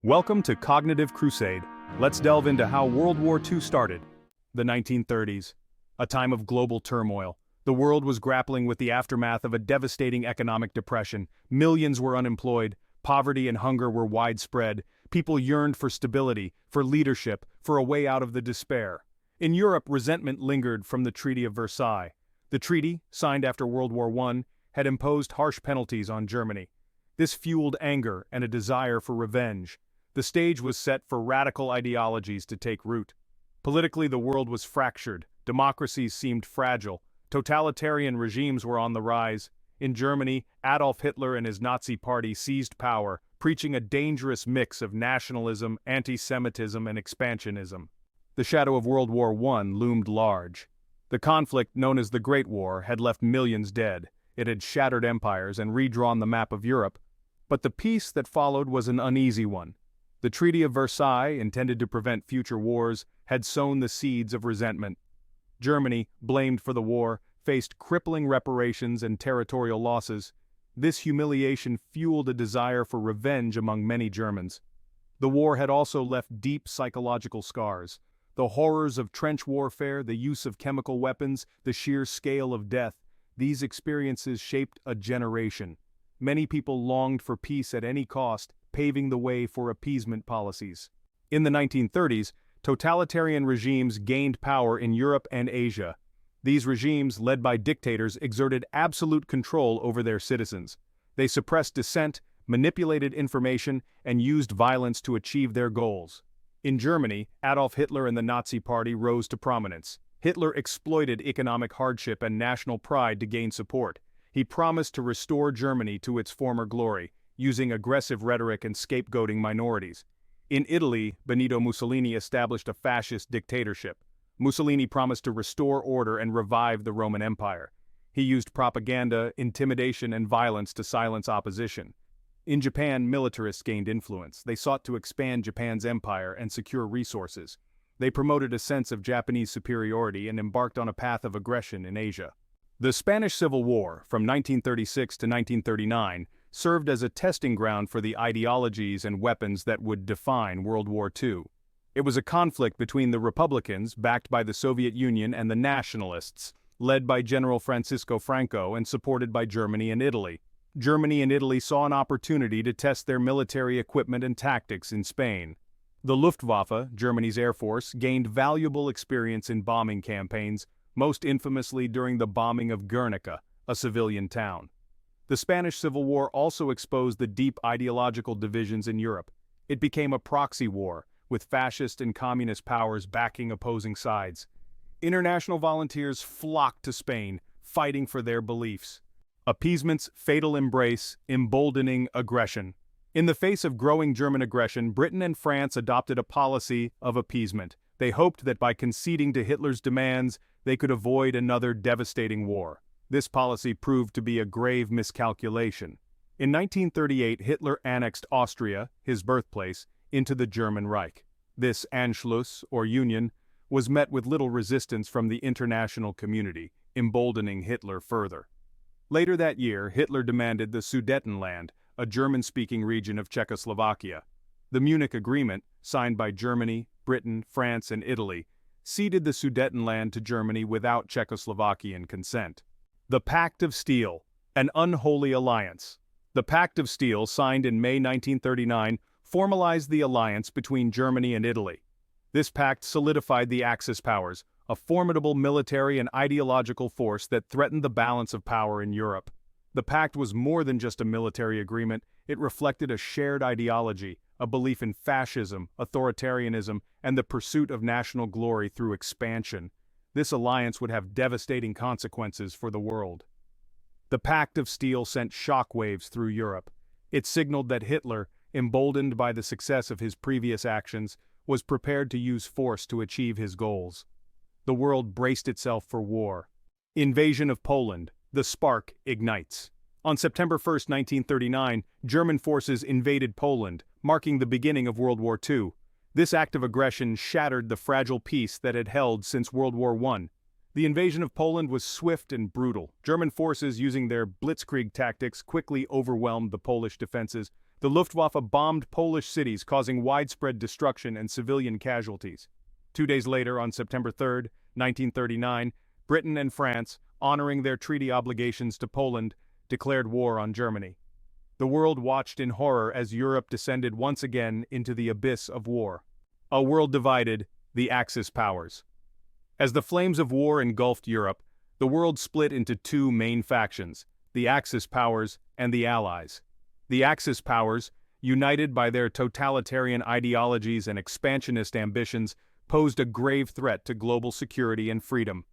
Welcome to Cognitive Crusade. Let's delve into how World War II started. The 1930s. A time of global turmoil. The world was grappling with the aftermath of a devastating economic depression. Millions were unemployed. Poverty and hunger were widespread. People yearned for stability, for leadership, for a way out of the despair. In Europe, resentment lingered from the Treaty of Versailles. The treaty, signed after World War I, had imposed harsh penalties on Germany. This fueled anger and a desire for revenge. The stage was set for radical ideologies to take root. Politically, the world was fractured. Democracies seemed fragile. Totalitarian regimes were on the rise. In Germany, Adolf Hitler and his Nazi party seized power, preaching a dangerous mix of nationalism, anti-Semitism, and expansionism. The shadow of World War I loomed large. The conflict, known as the Great War, had left millions dead. It had shattered empires and redrawn the map of Europe. But the peace that followed was an uneasy one. The Treaty of Versailles, intended to prevent future wars, had sown the seeds of resentment. Germany, blamed for the war, faced crippling reparations and territorial losses. This humiliation fueled a desire for revenge among many Germans. The war had also left deep psychological scars. The horrors of trench warfare, the use of chemical weapons, the sheer scale of death, these experiences shaped a generation. Many people longed for peace at any cost, paving the way for appeasement policies. In the 1930s, totalitarian regimes gained power in Europe and Asia. These regimes, led by dictators, exerted absolute control over their citizens. They suppressed dissent, manipulated information, and used violence to achieve their goals. In Germany, Adolf Hitler and the Nazi Party rose to prominence. Hitler exploited economic hardship and national pride to gain support. He promised to restore Germany to its former glory, using aggressive rhetoric and scapegoating minorities. In Italy, Benito Mussolini established a fascist dictatorship. Mussolini promised to restore order and revive the Roman Empire. He used propaganda, intimidation, and violence to silence opposition. In Japan, militarists gained influence. They sought to expand Japan's empire and secure resources. They promoted a sense of Japanese superiority and embarked on a path of aggression in Asia. The Spanish Civil War, from 1936 to 1939, served as a testing ground for the ideologies and weapons that would define World War II. It was a conflict between the Republicans, backed by the Soviet Union, and the Nationalists, led by General Francisco Franco and supported by Germany and Italy. Germany and Italy saw an opportunity to test their military equipment and tactics in Spain. The Luftwaffe, Germany's air force, gained valuable experience in bombing campaigns, most infamously during the bombing of Guernica, a civilian town. The Spanish Civil War also exposed the deep ideological divisions in Europe. It became a proxy war, with fascist and communist powers backing opposing sides. International volunteers flocked to Spain, fighting for their beliefs. Appeasement's fatal embrace, emboldening aggression. In the face of growing German aggression, Britain and France adopted a policy of appeasement. They hoped that by conceding to Hitler's demands, they could avoid another devastating war. This policy proved to be a grave miscalculation. In 1938, Hitler annexed Austria, his birthplace, into the German Reich. This Anschluss, or union, was met with little resistance from the international community, emboldening Hitler further. Later that year, Hitler demanded the Sudetenland, a German-speaking region of Czechoslovakia. The Munich Agreement, signed by Germany, Britain, France, and Italy, ceded the Sudetenland to Germany without Czechoslovakian consent. The Pact of Steel, an unholy alliance. The Pact of Steel, signed in May 1939, formalized the alliance between Germany and Italy. This pact solidified the Axis powers, a formidable military and ideological force that threatened the balance of power in Europe. The pact was more than just a military agreement. It reflected a shared ideology, a belief in fascism, authoritarianism, and the pursuit of national glory through expansion. This alliance would have devastating consequences for the world. The Pact of Steel sent shockwaves through Europe. It signaled that Hitler, emboldened by the success of his previous actions, was prepared to use force to achieve his goals. The world braced itself for war. Invasion of Poland. The spark ignites. On September 1, 1939, German forces invaded Poland, marking the beginning of World War II. This act of aggression shattered the fragile peace that had held since World War I. The invasion of Poland was swift and brutal. German forces, using their blitzkrieg tactics, quickly overwhelmed the Polish defenses. The Luftwaffe bombed Polish cities, causing widespread destruction and civilian casualties. 2 days later, on September 3, 1939, Britain and France, honoring their treaty obligations to Poland, declared war on Germany. The world watched in horror as Europe descended once again into the abyss of war. A world divided, the Axis powers. As the flames of war engulfed Europe, the world split into two main factions, the Axis powers and the Allies. The Axis powers, united by their totalitarian ideologies and expansionist ambitions, posed a grave threat to global security and freedom.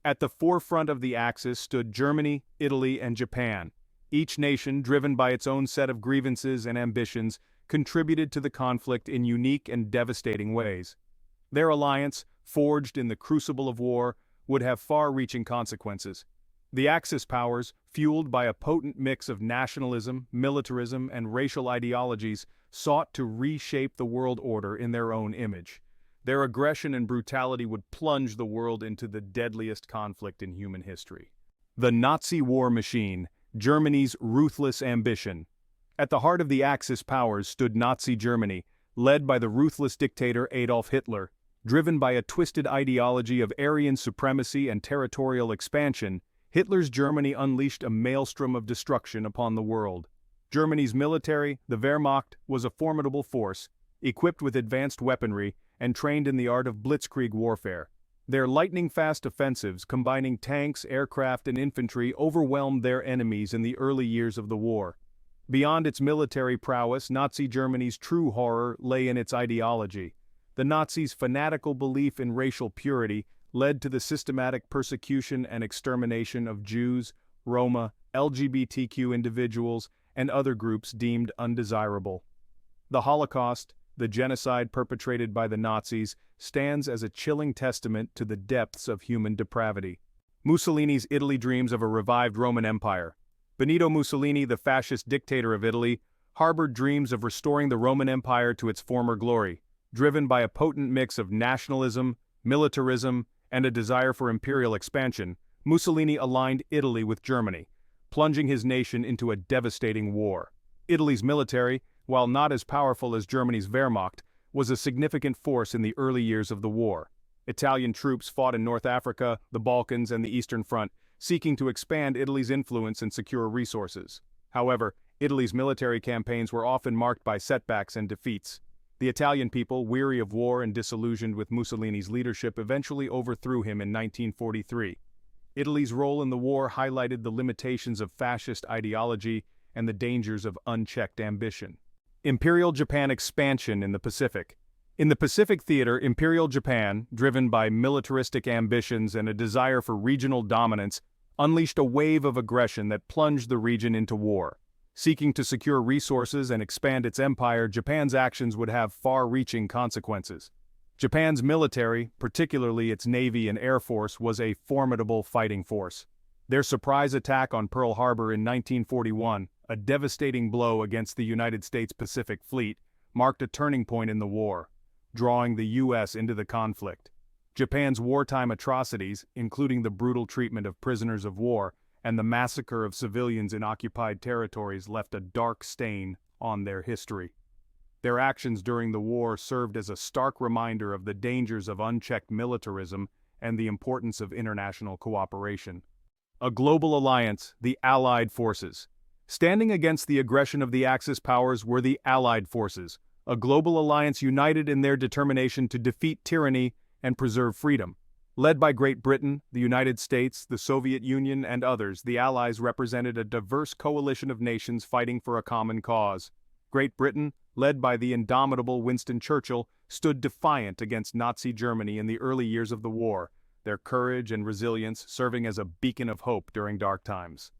At the forefront of the Axis stood Germany, Italy, and Japan. Each nation, driven by its own set of grievances and ambitions, contributed to the conflict in unique and devastating ways. Their alliance, forged in the crucible of war, would have far-reaching consequences. The Axis powers, fueled by a potent mix of nationalism, militarism, and racial ideologies, sought to reshape the world order in their own image. Their aggression and brutality would plunge the world into the deadliest conflict in human history. The Nazi war machine, Germany's ruthless ambition. At the heart of the Axis powers stood Nazi Germany, led by the ruthless dictator Adolf Hitler. Driven by a twisted ideology of Aryan supremacy and territorial expansion, Hitler's Germany unleashed a maelstrom of destruction upon the world. Germany's military, the Wehrmacht, was a formidable force, equipped with advanced weaponry and trained in the art of blitzkrieg warfare. Their lightning-fast offensives, combining tanks, aircraft, and infantry, overwhelmed their enemies in the early years of the war. Beyond its military prowess, Nazi Germany's true horror lay in its ideology. The Nazis' fanatical belief in racial purity led to the systematic persecution and extermination of Jews, Roma, LGBTQ individuals, and other groups deemed undesirable. The Holocaust, the genocide perpetrated by the Nazis, stands as a chilling testament to the depths of human depravity. Mussolini's Italy dreams of a revived Roman Empire. Benito Mussolini, the fascist dictator of Italy, harbored dreams of restoring the Roman Empire to its former glory. Driven by a potent mix of nationalism, militarism, and a desire for imperial expansion, Mussolini aligned Italy with Germany, plunging his nation into a devastating war. Italy's military, while not as powerful as Germany's Wehrmacht, was a significant force in the early years of the war. Italian troops fought in North Africa, the Balkans, and the Eastern Front, seeking to expand Italy's influence and secure resources. However, Italy's military campaigns were often marked by setbacks and defeats. The Italian people, weary of war and disillusioned with Mussolini's leadership, eventually overthrew him in 1943. Italy's role in the war highlighted the limitations of fascist ideology and the dangers of unchecked ambition. Imperial Japan expansion in the Pacific. In the Pacific theater, Imperial Japan, driven by militaristic ambitions and a desire for regional dominance, unleashed a wave of aggression that plunged the region into war. Seeking to secure resources and expand its empire, Japan's actions would have far-reaching consequences. Japan's military, particularly its Navy and Air Force, was a formidable fighting force. Their surprise attack on Pearl Harbor in 1941, a devastating blow against the United States Pacific Fleet, marked a turning point in the war, drawing the U.S. into the conflict. Japan's wartime atrocities, including the brutal treatment of prisoners of war and the massacre of civilians in occupied territories, left a dark stain on their history. Their actions during the war served as a stark reminder of the dangers of unchecked militarism and the importance of international cooperation. A global alliance, the Allied forces. Standing against the aggression of the Axis powers were the Allied forces, a global alliance united in their determination to defeat tyranny and preserve freedom. Led by Great Britain, the United States, the Soviet Union, and others, the Allies represented a diverse coalition of nations fighting for a common cause. Great Britain, led by the indomitable Winston Churchill, stood defiant against Nazi Germany in the early years of the war, their courage and resilience serving as a beacon of hope during dark times.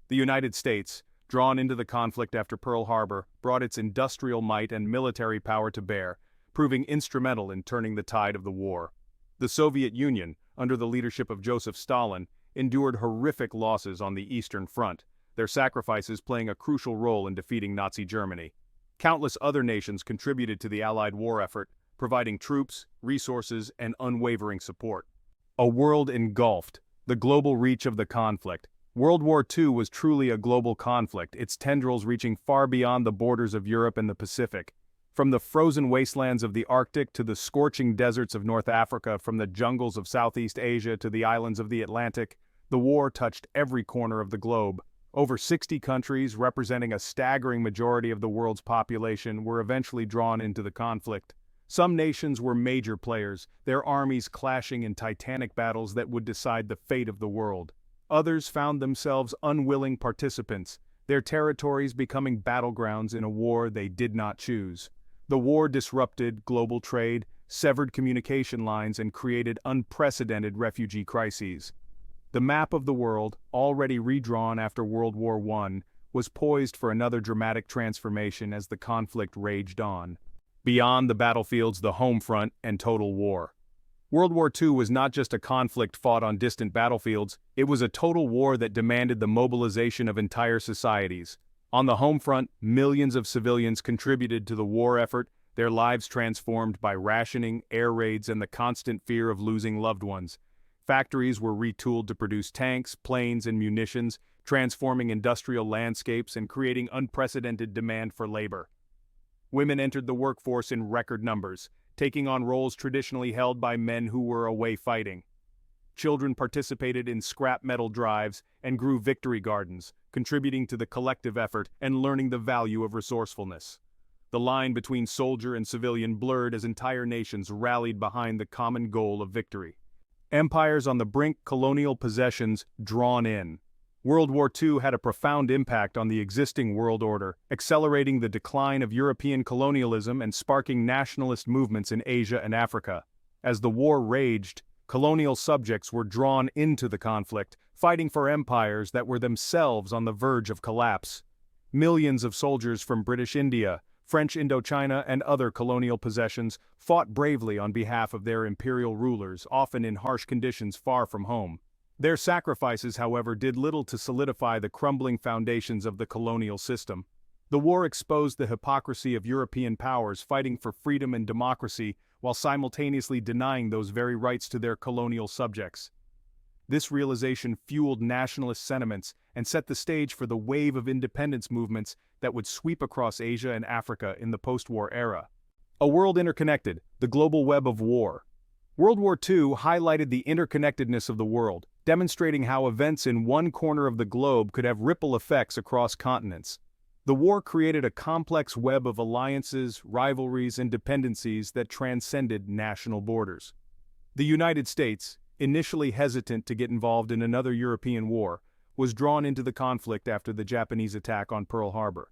The United States, drawn into the conflict after Pearl Harbor, brought its industrial might and military power to bear, proving instrumental in turning the tide of the war. The Soviet Union, under the leadership of Joseph Stalin, endured horrific losses on the Eastern Front, their sacrifices playing a crucial role in defeating Nazi Germany. Countless other nations contributed to the Allied war effort, providing troops, resources, and unwavering support. A world engulfed, the global reach of the conflict. World War II was truly a global conflict, its tendrils reaching far beyond the borders of Europe and the Pacific. From the frozen wastelands of the Arctic to the scorching deserts of North Africa, from the jungles of Southeast Asia to the islands of the Atlantic, the war touched every corner of the globe. Over 60 countries, representing a staggering majority of the world's population, were eventually drawn into the conflict. Some nations were major players, their armies clashing in titanic battles that would decide the fate of the world. Others found themselves unwilling participants, their territories becoming battlegrounds in a war they did not choose. The war disrupted global trade, severed communication lines, and created unprecedented refugee crises. The map of the world, already redrawn after World War I, was poised for another dramatic transformation as the conflict raged on. Beyond the battlefields, the home front, and total war. World War II was not just a conflict fought on distant battlefields, it was a total war that demanded the mobilization of entire societies. On the home front, millions of civilians contributed to the war effort, their lives transformed by rationing, air raids, and the constant fear of losing loved ones. Factories were retooled to produce tanks, planes, and munitions, transforming industrial landscapes and creating unprecedented demand for labor. Women entered the workforce in record numbers, taking on roles traditionally held by men who were away fighting. Children participated in scrap metal drives and grew victory gardens, contributing to the collective effort and learning the value of resourcefulness. The line between soldier and civilian blurred as entire nations rallied behind the common goal of victory. Empires on the brink, colonial possessions drawn in. World War II had a profound impact on the existing world order, accelerating the decline of European colonialism and sparking nationalist movements in Asia and Africa. As the war raged, colonial subjects were drawn into the conflict, fighting for empires that were themselves on the verge of collapse. Millions of soldiers from British India, French Indochina, and other colonial possessions fought bravely on behalf of their imperial rulers, often in harsh conditions far from home. Their sacrifices, however, did little to solidify the crumbling foundations of the colonial system. The war exposed the hypocrisy of European powers fighting for freedom and democracy while simultaneously denying those very rights to their colonial subjects. This realization fueled nationalist sentiments and set the stage for the wave of independence movements that would sweep across Asia and Africa in the post-war era. A world interconnected, the global web of war. World War II highlighted the interconnectedness of the world, demonstrating how events in one corner of the globe could have ripple effects across continents. The war created a complex web of alliances, rivalries, and dependencies that transcended national borders. The United States, initially hesitant to get involved in another European war, was drawn into the conflict after the Japanese attack on Pearl Harbor.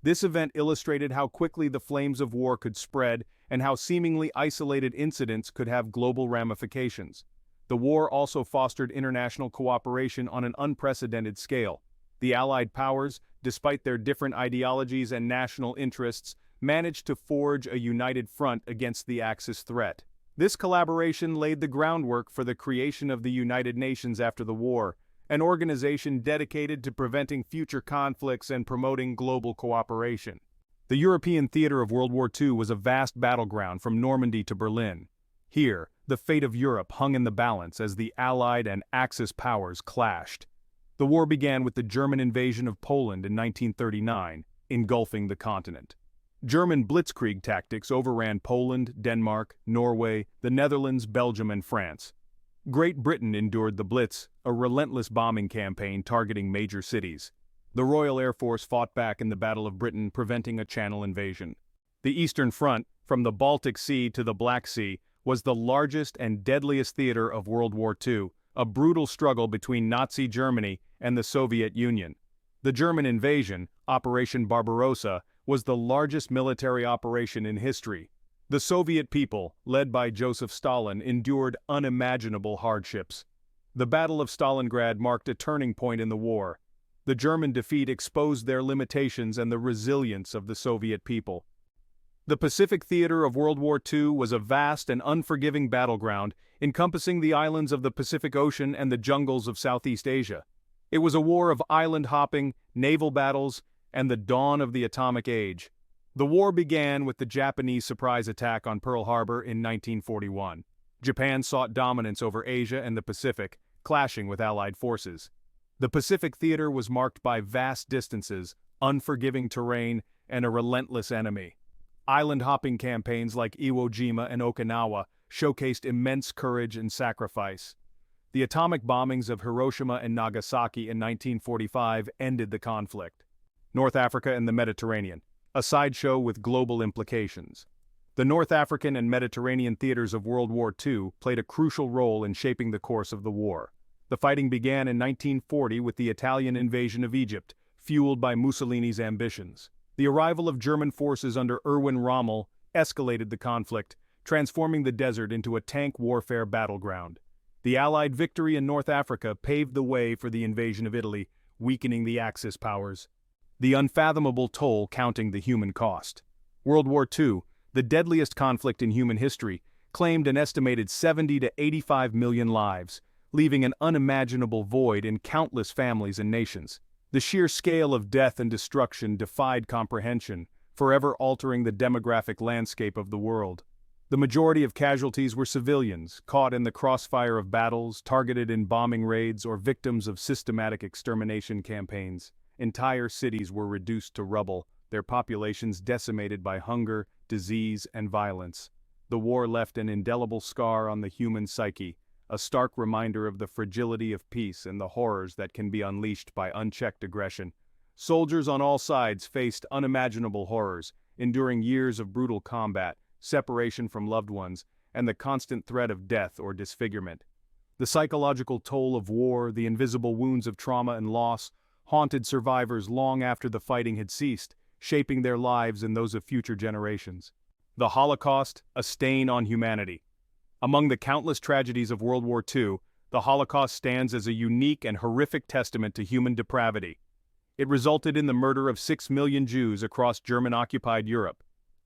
This event illustrated how quickly the flames of war could spread and how seemingly isolated incidents could have global ramifications. The war also fostered international cooperation on an unprecedented scale. The Allied powers, despite their different ideologies and national interests, managed to forge a united front against the Axis threat. This collaboration laid the groundwork for the creation of the United Nations after the war, an organization dedicated to preventing future conflicts and promoting global cooperation. The European theater of World War II was a vast battleground from Normandy to Berlin. Here, the fate of Europe hung in the balance as the Allied and Axis powers clashed. The war began with the German invasion of Poland in 1939, engulfing the continent. German blitzkrieg tactics overran Poland, Denmark, Norway, the Netherlands, Belgium, and France. Great Britain endured the Blitz, a relentless bombing campaign targeting major cities. The Royal Air Force fought back in the Battle of Britain, preventing a Channel invasion. The Eastern Front, from the Baltic Sea to the Black Sea, was the largest and deadliest theater of World War II, a brutal struggle between Nazi Germany and the Soviet Union. The German invasion, Operation Barbarossa, was the largest military operation in history. The Soviet people, led by Joseph Stalin, endured unimaginable hardships. The Battle of Stalingrad marked a turning point in the war. The German defeat exposed their limitations and the resilience of the Soviet people. The Pacific theater of World War II was a vast and unforgiving battleground, encompassing the islands of the Pacific Ocean and the jungles of Southeast Asia. It was a war of island hopping, naval battles, and the dawn of the atomic age. The war began with the Japanese surprise attack on Pearl Harbor in 1941. Japan sought dominance over Asia and the Pacific, clashing with Allied forces. The Pacific theater was marked by vast distances, unforgiving terrain, and a relentless enemy. Island-hopping campaigns like Iwo Jima and Okinawa showcased immense courage and sacrifice. The atomic bombings of Hiroshima and Nagasaki in 1945 ended the conflict. North Africa and the Mediterranean, a sideshow with global implications. The North African and Mediterranean theaters of World War II played a crucial role in shaping the course of the war. The fighting began in 1940 with the Italian invasion of Egypt, fueled by Mussolini's ambitions. The arrival of German forces under Erwin Rommel escalated the conflict, transforming the desert into a tank warfare battleground. The Allied victory in North Africa paved the way for the invasion of Italy, weakening the Axis powers. The unfathomable toll counting the human cost. World War II, the deadliest conflict in human history, claimed an estimated 70 to 85 million lives, leaving an unimaginable void in countless families and nations. The sheer scale of death and destruction defied comprehension, forever altering the demographic landscape of the world. The majority of casualties were civilians, caught in the crossfire of battles, targeted in bombing raids, or victims of systematic extermination campaigns. Entire cities were reduced to rubble, their populations decimated by hunger, disease, and violence. The war left an indelible scar on the human psyche, a stark reminder of the fragility of peace and the horrors that can be unleashed by unchecked aggression. Soldiers on all sides faced unimaginable horrors, enduring years of brutal combat, separation from loved ones, and the constant threat of death or disfigurement. The psychological toll of war, the invisible wounds of trauma and loss, haunted survivors long after the fighting had ceased, shaping their lives and those of future generations. The Holocaust, a stain on humanity. Among the countless tragedies of World War II, the Holocaust stands as a unique and horrific testament to human depravity. It resulted in the murder of 6 million Jews across German-occupied Europe.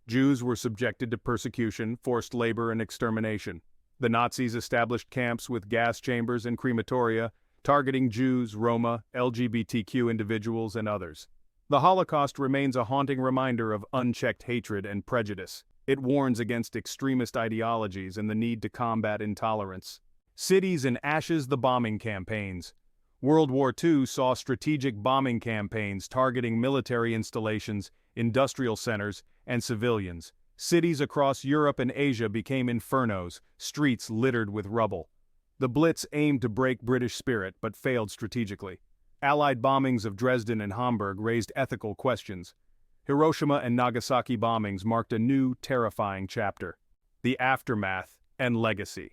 Jews were subjected to persecution, forced labor, and extermination. The Nazis established camps with gas chambers and crematoria, targeting Jews, Roma, LGBTQ individuals, and others. The Holocaust remains a haunting reminder of unchecked hatred and prejudice. It warns against extremist ideologies and the need to combat intolerance. Cities in ashes, the bombing campaigns. World War II saw strategic bombing campaigns targeting military installations, industrial centers, and civilians. Cities across Europe and Asia became infernos, streets littered with rubble. The Blitz aimed to break British spirit but failed strategically. Allied bombings of Dresden and Hamburg raised ethical questions. Hiroshima and Nagasaki bombings marked a new, terrifying chapter. The aftermath and legacy.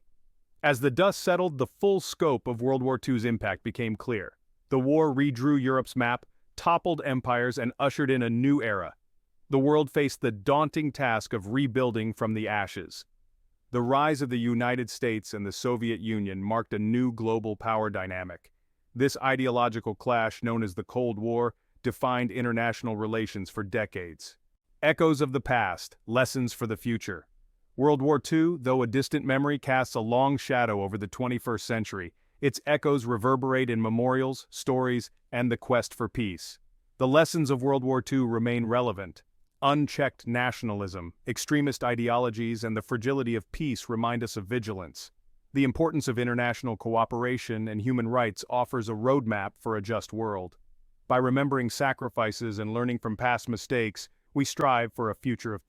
As the dust settled, the full scope of World War II's impact became clear. The war redrew Europe's map, toppled empires, and ushered in a new era. The world faced the daunting task of rebuilding from the ashes. The rise of the United States and the Soviet Union marked a new global power dynamic. This ideological clash, known as the Cold War, defined international relations for decades. Echoes of the past, lessons for the future. World War II, though a distant memory, casts a long shadow over the 21st century. Its echoes reverberate in memorials, stories, and the quest for peace. The lessons of World War II remain relevant. Unchecked nationalism, extremist ideologies, and the fragility of peace remind us of vigilance. The importance of international cooperation and human rights offers a roadmap for a just world. By remembering sacrifices and learning from past mistakes, we strive for a future of peace.